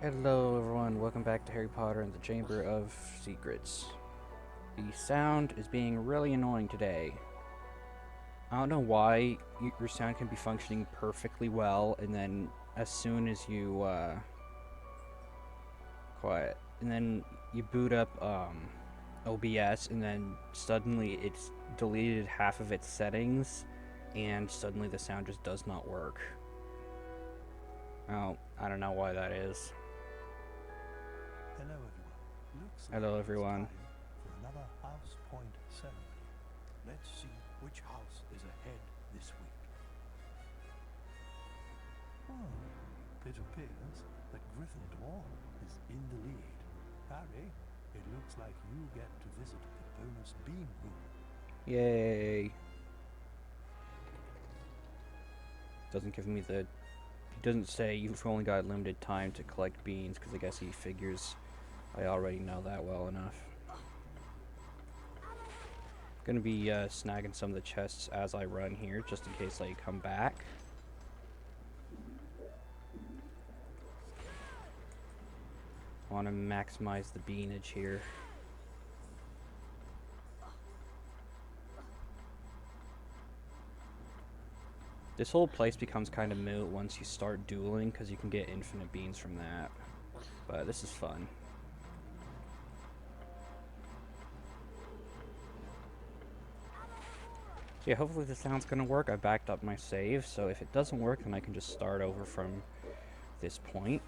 Hello everyone, welcome back to Harry Potter and the Chamber of Secrets. The sound is being really annoying today. I don't know why your sound can be functioning perfectly well, and then as soon as you, quiet, and then you boot up, OBS, and then suddenly it's deleted half of its settings, and suddenly the sound just does not work. Oh, I don't know why that is. Hello everyone. Looks like Hello it's everyone. time for another house point ceremony. Let's see which house is ahead this week. It appears that Gryffindor is in the lead. Harry, it looks like you get to visit the bonus beam room. Yay. Doesn't give me the... He doesn't say you've only got limited time to collect beans, because I guess he figures I already know that well enough. Gonna be snagging some of the chests as I run here, just in case I come back. Want to maximize the beanage here. This whole place becomes kind of moot once you start dueling, because you can get infinite beans from that. But this is fun. So yeah, hopefully the sound's gonna work. I backed up my save, so if it doesn't work, then I can just start over from this point.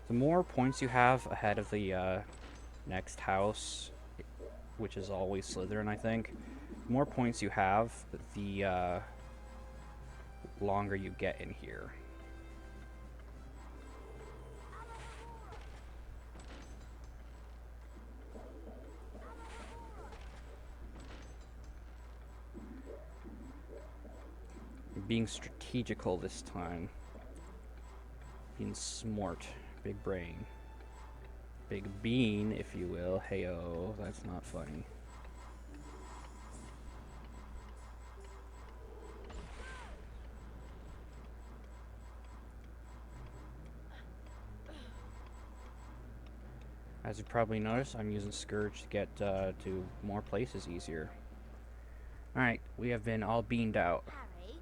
The more points you have ahead of the next house, which is always Slytherin, I think, the more points you have, the longer you get in here. Being strategical this time. Being smart. Big brain. Big bean, if you will. Heyo, that's not funny. As you probably noticed, I'm using Scourge to get to more places easier. Alright, we have been all beamed out. Harry,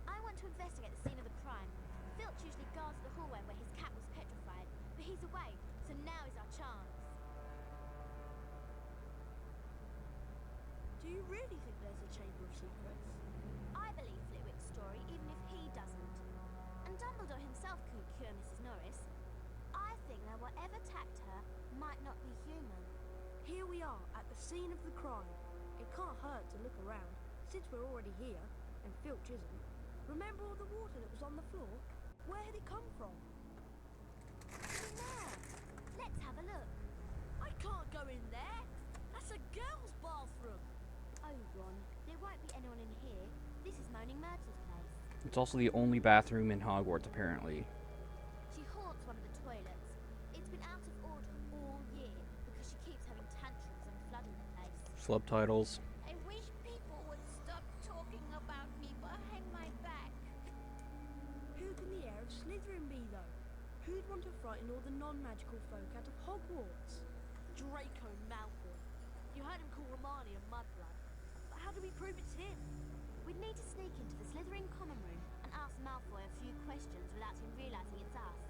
I want to investigate the scene of the crime. Filch usually guards the hallway where his cat was petrified, but he's away, so now is our chance. Do you really think there's a Chamber of Secrets? I believe Flitwick's story, even if he doesn't. And Dumbledore himself couldn't cure Mrs. Norris. I think that whatever attacked her might not be human. Here we are, at the scene of the crime. It can't hurt to look around, since we're already here, and Filch isn't. Remember all the water that was on the floor? Where had it come from? In there. Let's have a look. I can't go in there! That's a girl's bathroom! Oh, Ron, there won't be anyone in here. This is Moaning Myrtle's place. It's also the only bathroom in Hogwarts, apparently. She haunts one of the toilets. It's been out of order all year because she keeps having tantrums and flooding the place. Subtitles. I wish people would stop talking about me behind my back. Who can the heir of Slytherin be, though? Who'd want to frighten all the non-magical folk out of Hogwarts? Draco Malfoy. You heard him call Romani a mudblood. But how do we prove it's him? We'd need to sneak into the Slytherin common room and ask Malfoy a few questions without him realising it's us.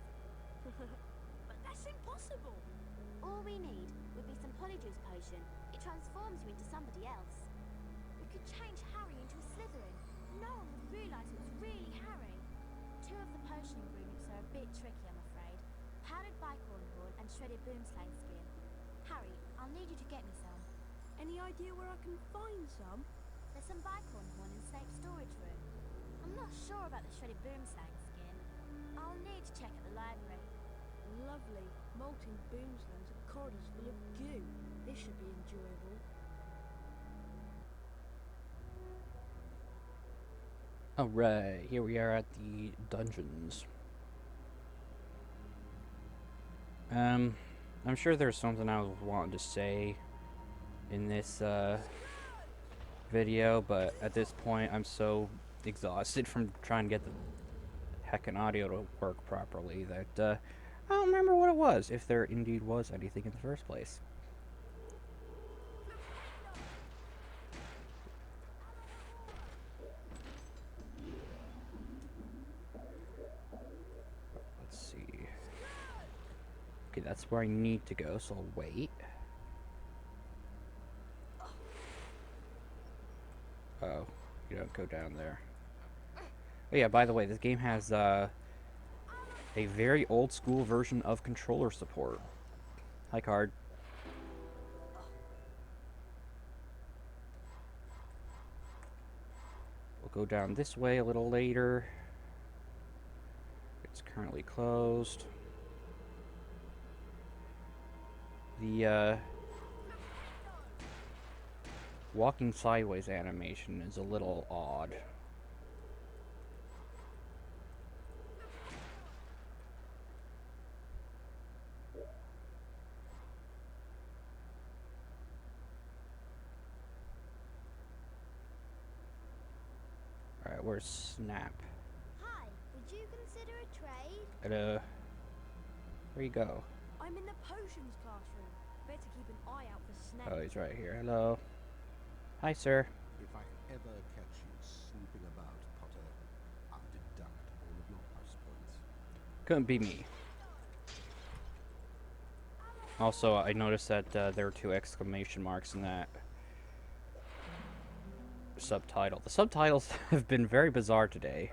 But that's impossible! All we need would be some Polyjuice potion. It transforms you into somebody else. We could change Harry into a Slytherin. No one would realise it was really Harry. Two of the potion ingredients are a bit tricky, I'm afraid. Powdered bicorn horn and shredded boomslang skin. Harry, I'll need you to get me some. Any idea where I can find some? There's some bicorn horn in Snape's storage room. I'm not sure about the shredded boomslang skin. I'll need to check at the library. Lovely. Molting Boomslangs and corridors full of goo. This should be enjoyable. Alright, here we are at the dungeons. I'm sure there's something I was wanting to say in this video, but at this point I'm so exhausted from trying to get the heckin' audio to work properly that I don't remember what it was, if there indeed was anything in the first place. Let's see. Okay, that's where I need to go, so I'll wait. Oh, you don't go down there. Oh yeah, by the way, this game has a very old school version of controller support. Hi, card. We'll go down this way a little later. It's currently closed. The walking sideways animation is a little odd. Alright, where's Snap? Hi, would you consider a trade? Where you go? I'm in the potions classroom. Better keep an eye out for snakes. Oh, he's right here. Hello. Hi, sir. If I ever catch you snooping about, Potter, I'll deduct all of your house points. Couldn't be me. Also, I noticed that there are 2 exclamation marks in that subtitle. The subtitles have been very bizarre today.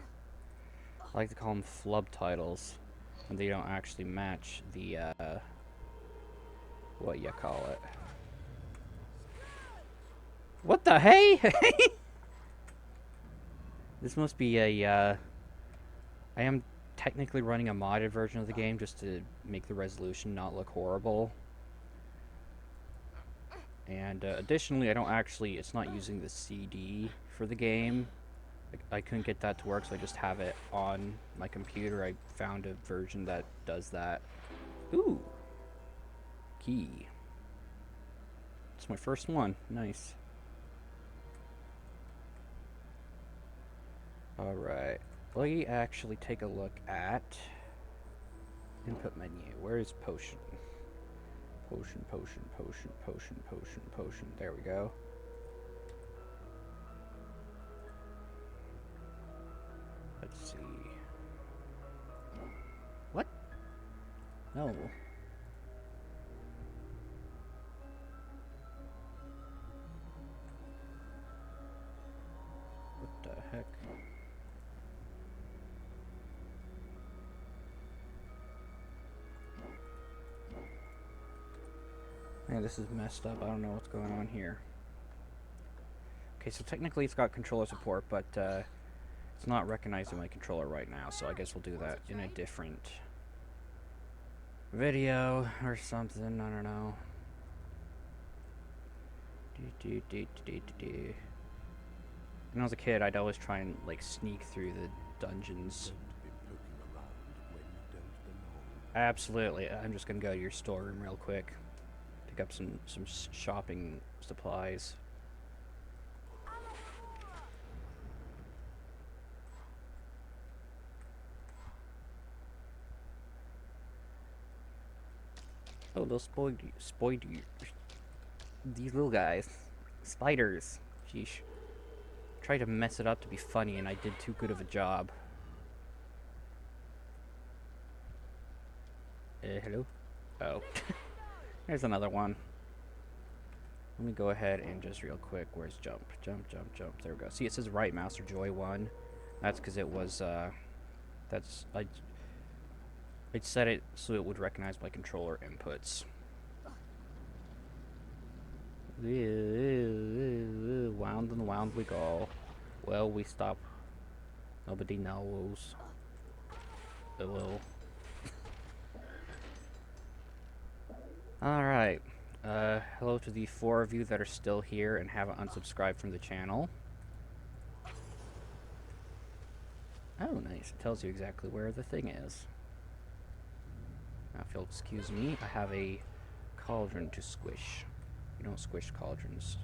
I like to call them flub titles, and they don't actually match the, what you call it. What the hey? This must be a, I am technically running a modded version of the game just to make the resolution not look horrible. And additionally, I don't actually, it's not using the CD for the game. I couldn't get that to work, so I just have it on my computer. I found a version that does that. Ooh. Key. It's my first one. Nice. Alright. Let me actually take a look at input menu. Where is potion? Potion, potion, potion, potion, potion, potion. There we go. Let's see. What? No. What the heck? Man, this is messed up. I don't know what's going on here. Okay, so technically it's got controller support, but it's not recognizing my controller right now, so I guess we'll do that in a different video or something. I don't know. When I was a kid, I'd always try and like sneak through the dungeons. Don't be poking around when you don't belong. Absolutely. I'm just gonna go to your storeroom real quick. Pick up some shopping supplies. Oh, those spoidy, these little guys, spiders. Sheesh. Tried to mess it up to be funny, and I did too good of a job. Hello? Oh. There's another one. Let me go ahead and just real quick, where's jump? Jump, jump, jump. There we go. See, it says right mouse or joy 1. That's because it was, I'd set it so it would recognize my controller inputs. Wound and wound we go. Well, we stop. Nobody knows. Well. Alright. Hello to the 4 of you that are still here and haven't unsubscribed from the channel. Oh, nice. It tells you exactly where the thing is. Now, if you'll excuse me, I have a cauldron to squish. You don't squish cauldrons.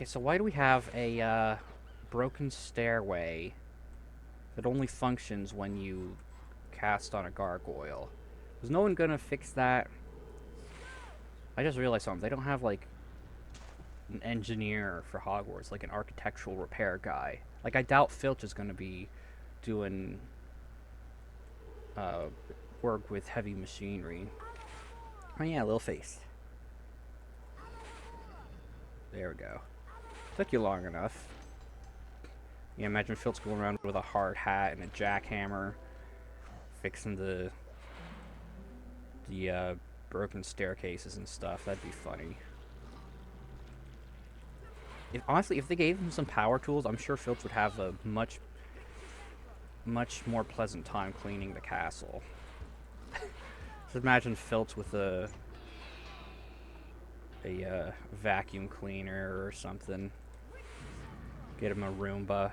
Okay, so why do we have a broken stairway that only functions when you cast on a gargoyle? Was no one gonna fix that? I just realized something. They don't have, like, an engineer for Hogwarts, like an architectural repair guy. Like, I doubt Filch is gonna be doing work with heavy machinery. Oh yeah, little face. There we go. Took you long enough. Yeah, imagine Filch going around with a hard hat and a jackhammer, fixing the broken staircases and stuff. That'd be funny. Honestly, if they gave him some power tools, I'm sure Filch would have a much more pleasant time cleaning the castle. Just imagine Filch with a vacuum cleaner or something. Get him a Roomba.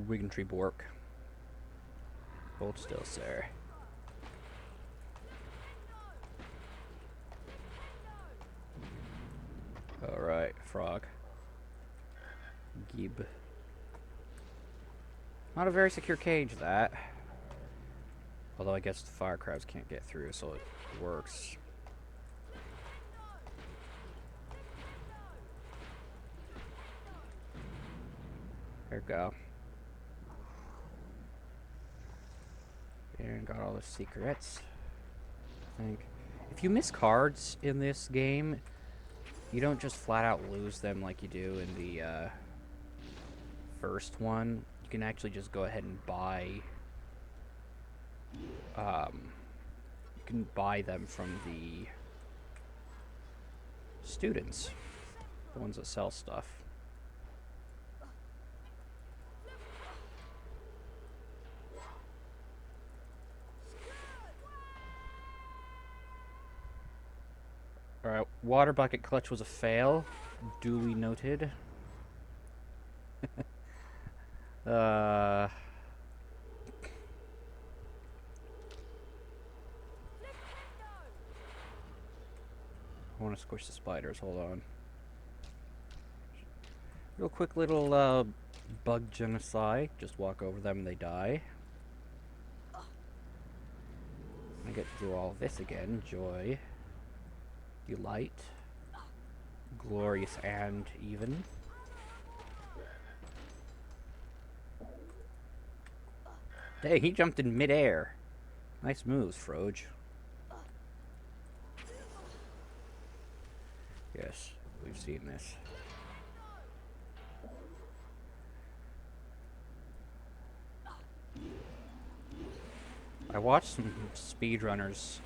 Wiggentree Bork. Hold still, sir. Alright, frog. Gib. Not a very secure cage, that. Although I guess the fire crabs can't get through, so it works. There we go. And got all the secrets. I think. If you miss cards in this game, you don't just flat out lose them like you do in the first one. You can actually just go ahead and buy. You can buy them from the students, the ones that sell stuff. Alright, water bucket clutch was a fail. Duly noted. I want to squish the spiders, hold on. Real quick little bug genocide. Just walk over them and they die. I get to do all this again. Joy. Delight. Glorious and even. Hey, he jumped in midair. Nice moves, Froge. Yes, we've seen this. I watched some speedrunners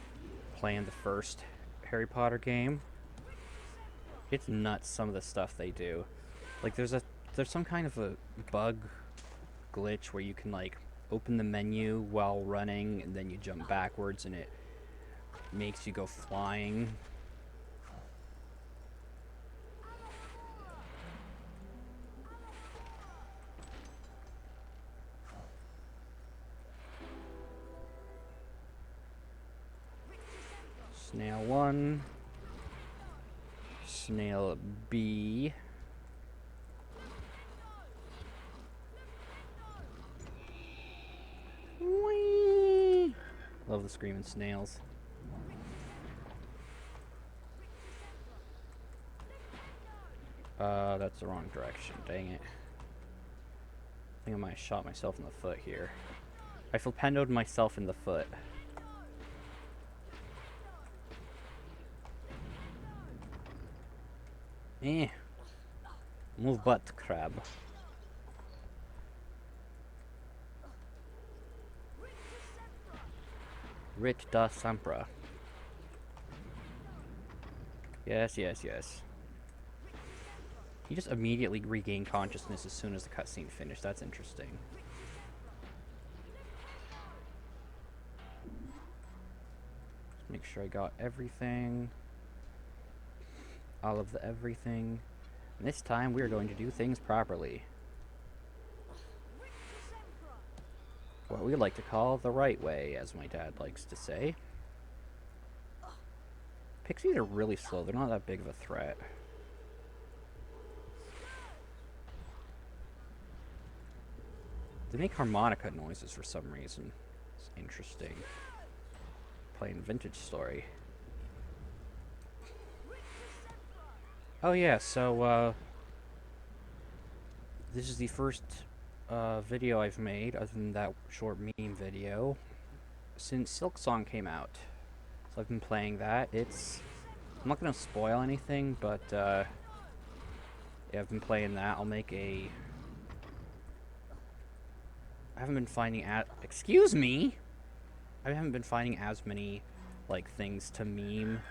playing the first Harry Potter game. It's nuts, some of the stuff they do. Like there's some kind of a bug glitch where you can like open the menu while running and then you jump backwards and it makes you go flying. Snail 1. Snail B. Whee! Love the screaming snails. That's the wrong direction, dang it. I think I might have shot myself in the foot here. I flipendoed myself in the foot. Move butt, crab. Rit da Sampra. Yes, yes, yes. He just immediately regained consciousness as soon as the cutscene finished. That's interesting. Make sure I got everything. All of the everything. And this time we are going to do things properly. what we like to call the right way, as my dad likes to say. Pixies are really slow. They're not that big of a threat. They make harmonica noises for some reason. It's interesting. Playing Vintage Story. Oh yeah, so this is the first video I've made, other than that short meme video, since Silk Song came out. So I've been playing that. I'm not gonna spoil anything, but yeah, I've been playing that. I'll make a... I haven't been finding excuse me! I haven't been finding as many, like, things to meme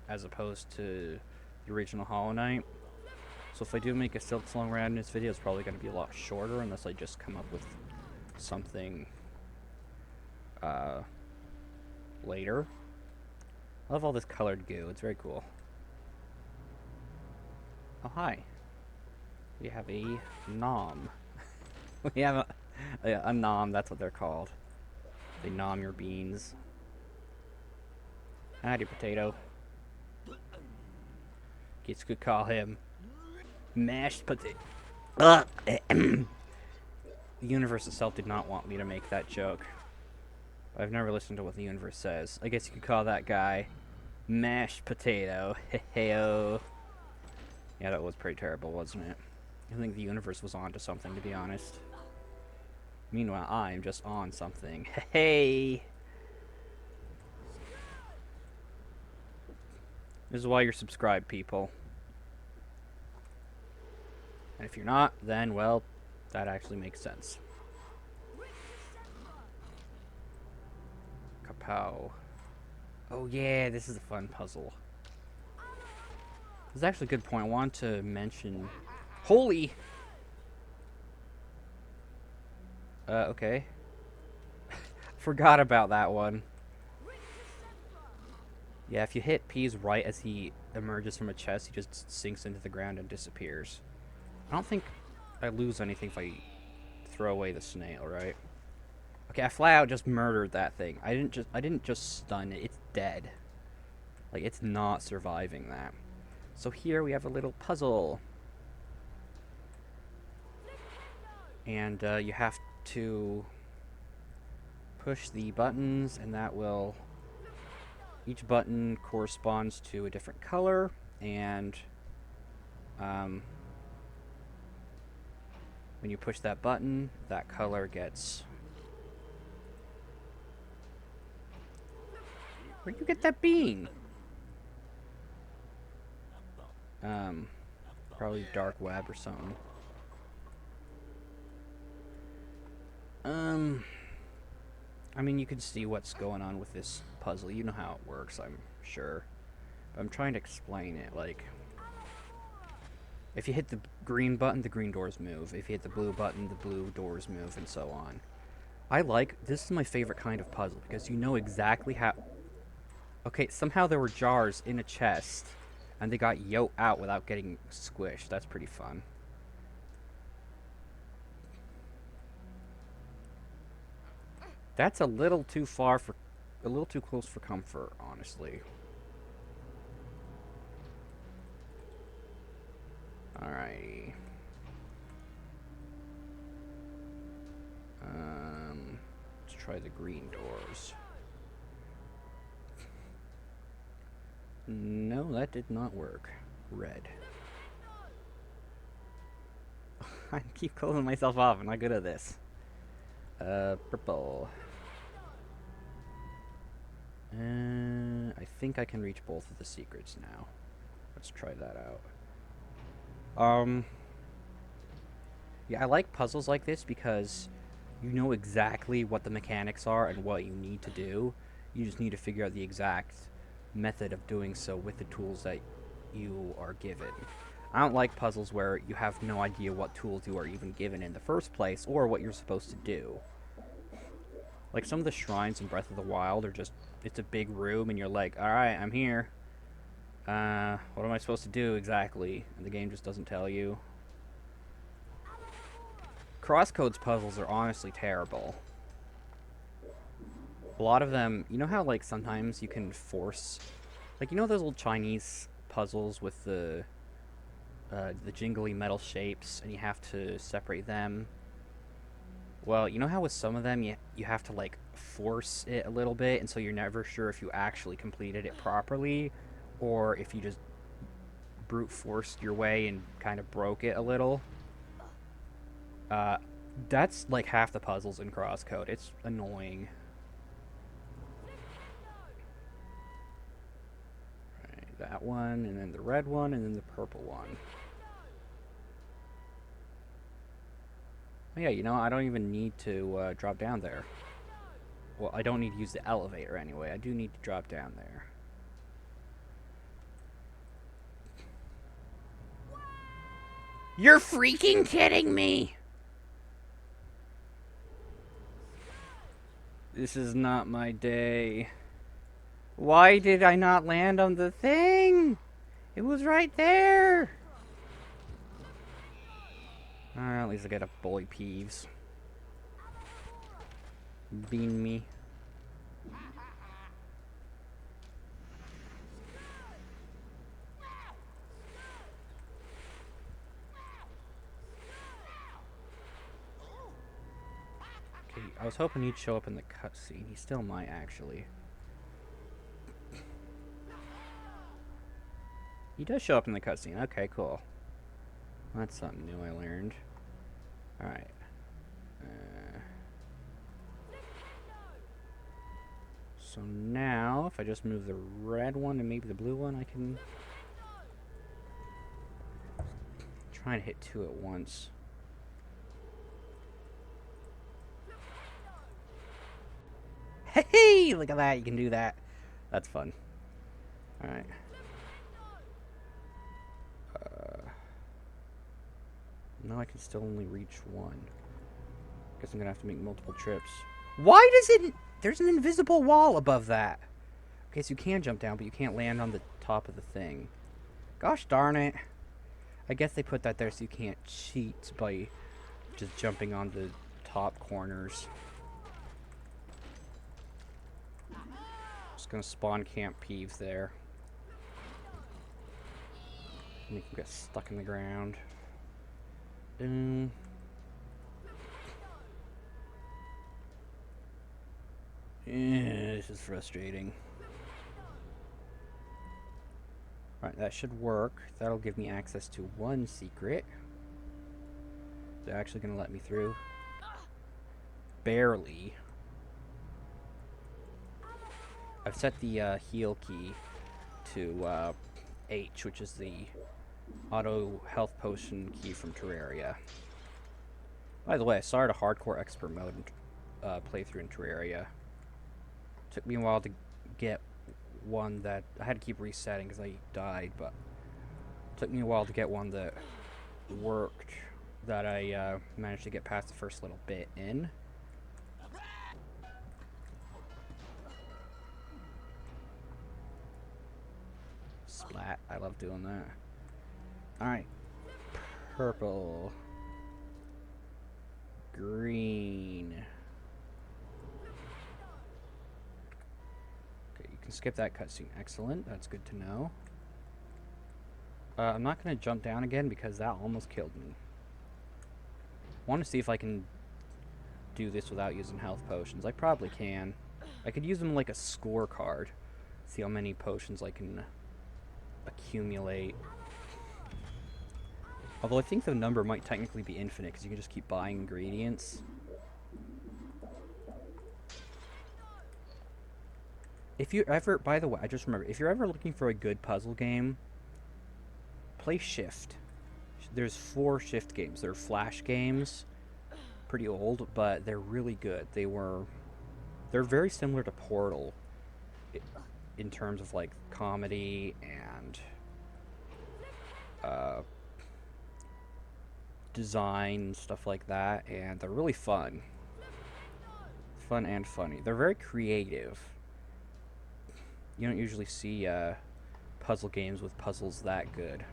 as opposed to the original Hollow Knight. So if I do make a Silk Song randomness video, it's probably going to be a lot shorter unless I just come up with something later. I love all this colored goo. It's very cool. Oh, hi. We have a nom. We have a nom, that's what they're called. They nom your beans. Howdy, potato. Kids could call him mashed potato. The universe itself did not want me to make that joke. I've never listened to what the universe says. I guess you could call that guy mashed potato. Heyo. Yeah, that was pretty terrible, wasn't it? I think the universe was onto something, to be honest. Meanwhile, I'm just on something. Hey! This is why you're subscribed, people. And if you're not, then, well, that actually makes sense. Kapow. Oh yeah, this is a fun puzzle. This is actually a good point. I want to mention... Holy! Okay. Forgot about that one. Yeah, if you hit P's right as he emerges from a chest, he just sinks into the ground and disappears. I don't think I lose anything if I throw away the snail, right? Okay, I flat out just murdered that thing. I didn't just stun it. It's dead. Like, it's not surviving that. So here we have a little puzzle. And you have to push the buttons, and that will... Each button corresponds to a different color, and when you push that button, that color gets... Where'd you get that bean? Probably dark web or something. I mean, you can see what's going on with this puzzle. You know how it works, I'm sure. But I'm trying to explain it, like... If you hit the green button, the green doors move. If you hit the blue button, the blue doors move, and so on. This is my favorite kind of puzzle, because you know exactly how... Okay, somehow there were jars in a chest, and they got out without getting squished. That's pretty fun. That's a little too close for comfort, honestly. Alrighty. Let's try the green doors. No, that did not work. Red. I keep closing myself off. I'm not good at this. Purple. I think I can reach both of the secrets now. Let's try that out. Yeah, I like puzzles like this because you know exactly what the mechanics are and what you need to do. You just need to figure out the exact method of doing so with the tools that you are given. I don't like puzzles where you have no idea what tools you are even given in the first place or what you're supposed to do. Like some of the shrines in Breath of the Wild are just, it's a big room and you're like, alright, I'm here. What am I supposed to do exactly? And the game just doesn't tell you. Crosscode's puzzles are honestly terrible. A lot of them, you know how like sometimes you can force, like you know those little Chinese puzzles with the jingly metal shapes, and you have to separate them. Well, you know how with some of them you have to like force it a little bit, and so you're never sure if you actually completed it properly, or if you just brute forced your way and kind of broke it a little. Uh, that's like half the puzzles in Crosscode. It's annoying. Right, that one, and then the red one, and then the purple one. Oh, yeah, you know, I don't even need to drop down there. Well, I don't need to use the elevator anyway. I do need to drop down there. You're freaking kidding me! This is not my day. Why did I not land on the thing? It was right there! At least I get a bully Peeves. Bean me. Okay, I was hoping he'd show up in the cutscene. He still might, actually. He does show up in the cutscene. Okay, cool. That's something new I learned. Alright. So now, if I just move the red one and maybe the blue one, I can try and hit two at once. Hey, look at that, you can do that. That's fun. Alright. Now I can still only reach one. Guess I'm gonna have to make multiple trips. Why does it... There's an invisible wall above that. Okay, so you can jump down, but you can't land on the top of the thing. Gosh darn it. I guess they put that there so you can't cheat by just jumping on the top corners. Just gonna spawn camp Peeves there. Make him get stuck in the ground. This is frustrating. Right, that should work. That'll give me access to one secret. They're actually gonna let me through. Barely. I've set the heal key to H, which is the auto health potion key from Terraria. By the way, I started a hardcore expert mode playthrough in Terraria. Took me a while to get one that I had to keep resetting because I died, but it took me a while to get one that worked, that I managed to get past the first little bit in. Splat, I love doing that. Alright, purple, green. Okay, you can skip that cutscene. Excellent, that's good to know. I'm not going to jump down again because that almost killed me. I want to see if I can do this without using health potions. I probably can. I could use them like a scorecard. See how many potions I can accumulate. Although I think the number might technically be infinite because you can just keep buying ingredients. If you ever, by the way, I just remember, if you're ever looking for a good puzzle game, play Shift. There's 4 Shift games. They're Flash games, pretty old, but they're really good. They're very similar to Portal in terms of like comedy and design and stuff like that, and they're really fun. Fun and funny. They're very creative. You don't usually see puzzle games with puzzles that good.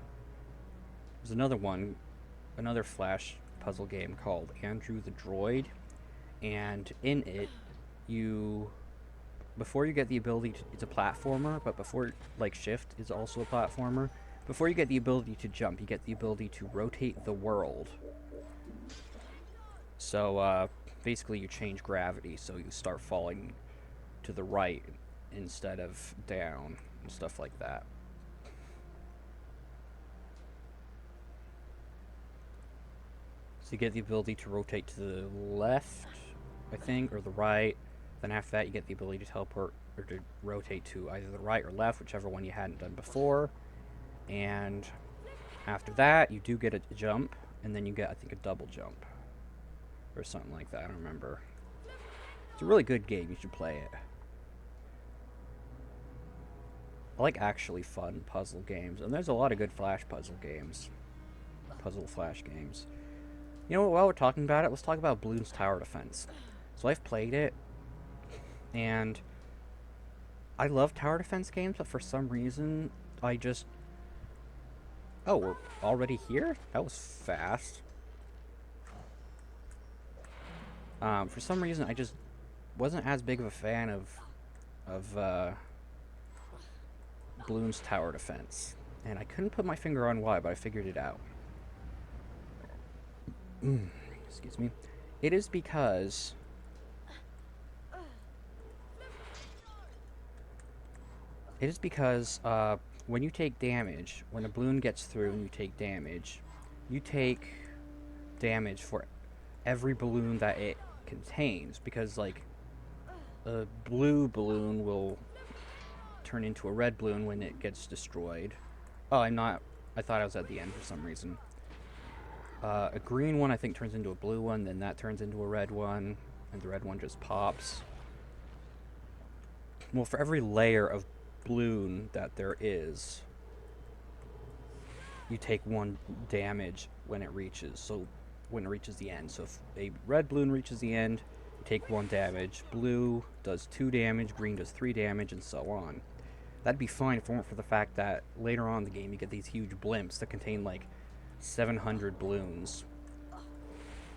There's another Flash puzzle game called Andrew the Droid, and in it you before you get the ability to, it's a platformer, but before, like, Shift is also a platformer. Before you get the ability to jump, you get the ability to rotate the world. So, basically you change gravity, so you start falling to the right instead of down and stuff like that. So you get the ability to rotate to the left, I think, or the right. Then after that, you get the ability to teleport or to rotate to either the right or left, whichever one you hadn't done before. And after that, you do get a jump, and then you get, I think, a double jump or something like that. I don't remember. It's a really good game. You should play it. I like actually fun puzzle games, and there's a lot of good flash puzzle games. Puzzle flash games. You know what, while we're talking about it, let's talk about Bloons Tower Defense. So I've played it, and I love tower defense games, but for some reason, I just... Oh, we're already here? That was fast. For some reason, I just wasn't as big of a fan of Bloons Tower Defense. And I couldn't put my finger on why, but I figured it out. Excuse me. It is because when you take damage, when a balloon gets through and you take damage for every balloon that it contains, because like a blue balloon will turn into a red balloon when it gets destroyed. Oh, I thought I was at the end for some reason. A green one, I think, turns into a blue one, then that turns into a red one, and the red one just pops. Well, for every layer of balloon that there is, you take 1 damage when it reaches the end. So if a red balloon reaches the end, you take 1 damage. Blue does 2 damage, green does 3 damage, and so on. That'd be fine if it weren't for the fact that later on in the game you get these huge blimps that contain like 700 balloons.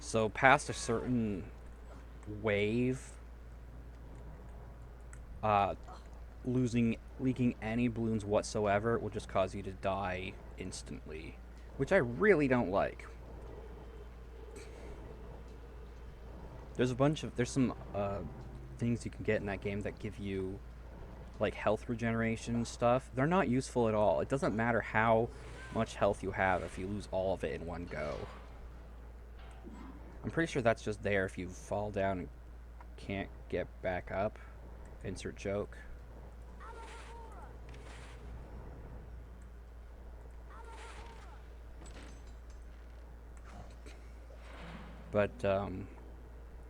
So past a certain wave, leaking any balloons whatsoever will just cause you to die instantly, which I really don't like. There's some things you can get in that game that give you like health regeneration and stuff. They're not useful at all. It doesn't matter how much health you have if you lose all of it in one go. I'm pretty sure that's just there if you fall down and can't get back up. Insert joke. But,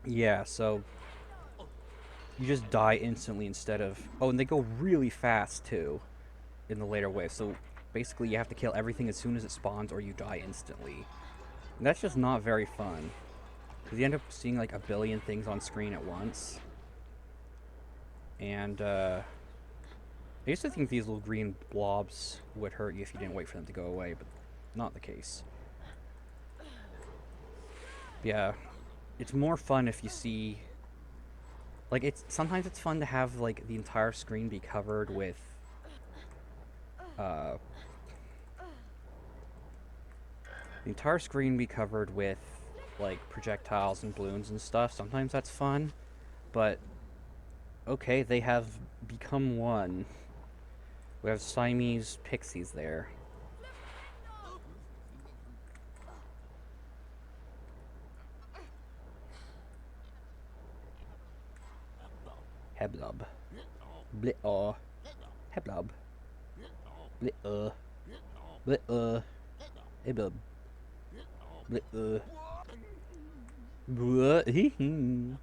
yeah, so you just die instantly instead of... Oh, and they go really fast, too, in the later wave. So basically you have to kill everything as soon as it spawns or you die instantly. And that's just not very fun, because you end up seeing like a billion things on screen at once. And I used to think these little green blobs would hurt you if you didn't wait for them to go away, but not the case. Yeah, it's more fun if you see... Like, sometimes it's fun to have like the entire screen be covered with like projectiles and balloons and stuff. Sometimes that's fun, but okay, they have become one. We have Siamese pixies there. Heblob. Blit-uh. Heblob. Blit-uh. Blit-uh. Heblob. Blit-uh. Blit-uh.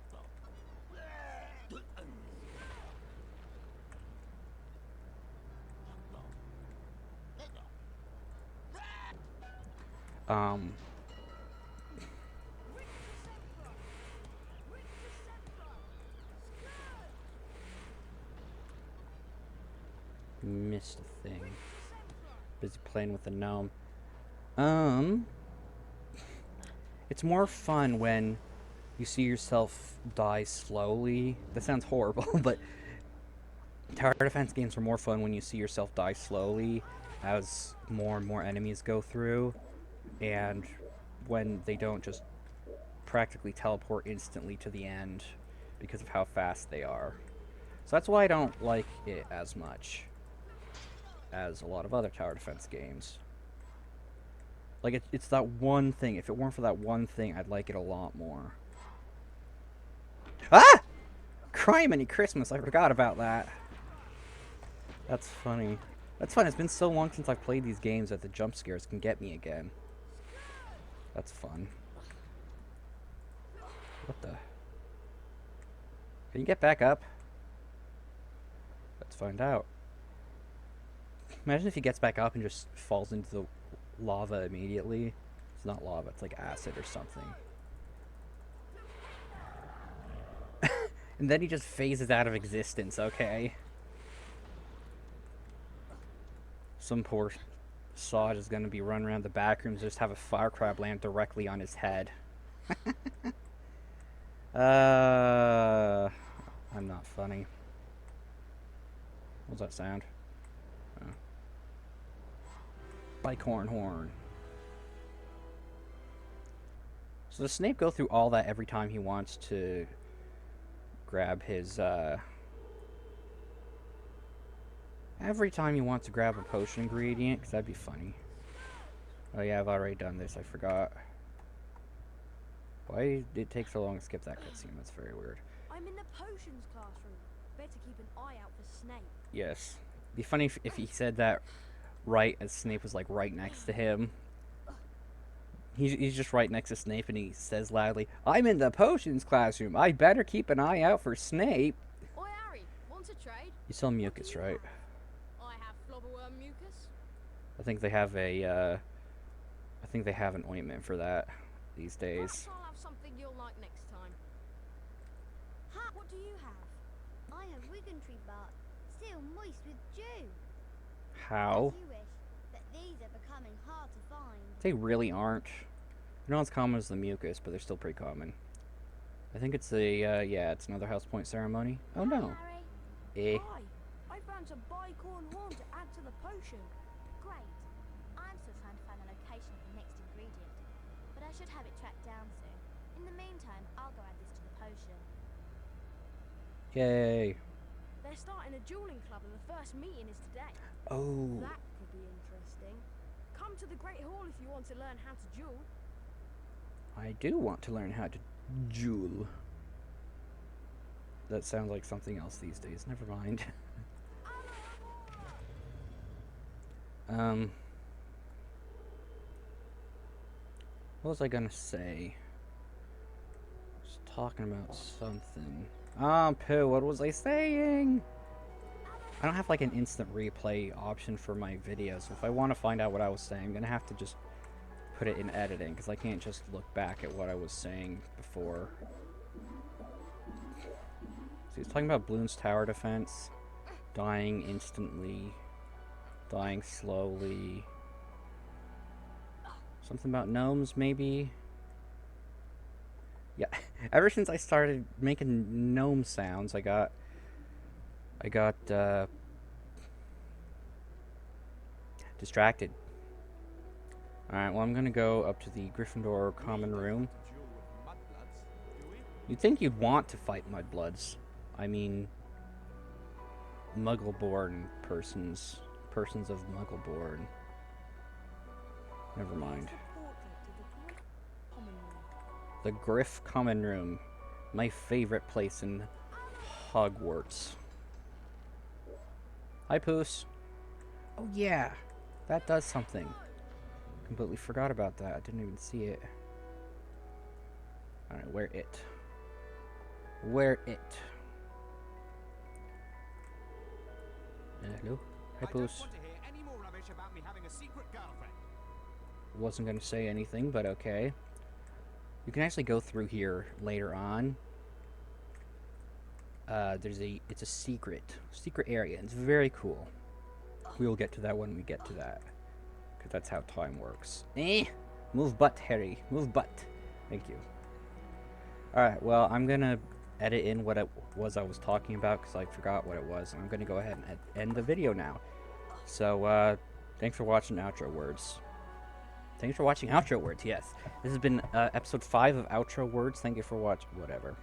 Missed a thing. Busy playing with the gnome. It's more fun when you see yourself die slowly. That sounds horrible, but Tower defense games are more fun when you see yourself die slowly as more and more enemies go through, and when they don't just practically teleport instantly to the end because of how fast they are. So that's why I don't like it as much as a lot of other tower defense games. Like, it's that one thing. If it weren't for that one thing, I'd like it a lot more. Ah! Criminy Christmas, I forgot about that. That's funny. That's fun. It's been so long since I've played these games that the jump scares can get me again. That's fun. What the? Can you get back up? Let's find out. Imagine if he gets back up and just falls into the lava immediately. It's not lava, it's like acid or something. And then he just phases out of existence, okay? Some poor sod is gonna be running around the back rooms, just have a fire crab land directly on his head. I'm not funny. What's that sound? Oh. Bicorn horn. So does Snape go through all that every time he wants to grab his, every time he wants to grab a potion ingredient? Because that'd be funny. Oh yeah, I've already done this, I forgot. Why did it take so long to skip that cutscene? That's very weird. I'm in the potions classroom. Better keep an eye out for Snape. Yes. It'd be funny if he said that right as Snape was like right next to him. He's just right next to Snape and he says loudly, "I'm in the potions classroom. I better keep an eye out for Snape." Oi, Harry, want to trade? You sell mucus, right? I have flobberworm mucus. I think they have a, I think they have an ointment for that these days. Perhaps I'll have something you'll like next time. Ha! What do you have? I have Wiggentree bark, still moist with dew. How? As you wish, but these are becoming hard to find. They really aren't. They're not as common as the mucus, but they're still pretty common. I think it's a, yeah, it's another house point ceremony. Oh no. Harry, Eh. Hi, I found some bicorn horn to add to the potion. great. I'm still trying to find the location of the next ingredient, but I should have it tracked down soon. In the meantime, I'll go add this to the potion. Yay. They're starting a dueling club and the first meeting is today. Oh. That could be interesting. Come to the Great Hall if you want to learn how to duel. I do want to learn how to jewel. That sounds like something else these days. Never mind. What was I gonna say? I was talking about something. Pooh, what was I saying? I don't have like an instant replay option for my videos, so if I want to find out what I was saying, I'm gonna have to just put it in editing, because I can't just look back at what I was saying before. So he's talking about Bloons tower defense, dying instantly, dying slowly. Something about gnomes, maybe? Yeah, ever since I started making gnome sounds, I got distracted. Alright, well I'm gonna go up to the Gryffindor common room. You'd think you'd want to fight mudbloods. I mean, Muggle-born persons of Muggle-born. Never mind. The Griff Common Room. My favorite place in Hogwarts. Hi, Poos. Oh, yeah. That does something. Completely forgot about that. I didn't even see it. Alright, where it? Where it? Hello? Hi, Poos. Wasn't gonna say anything, but okay. You can actually go through here later on. It's a secret area. It's very cool. We'll get to that when we get to that, because that's how time works. Move butt, Harry. Move butt. Thank you. Alright, well, I'm gonna edit in what it was I was talking about because I forgot what it was. And I'm going to go ahead and end the video now. So, thanks for watching Outro Words. Thanks for watching Outro Words, yes. This has been episode 5 of Outro Words. Thank you for watching. Whatever.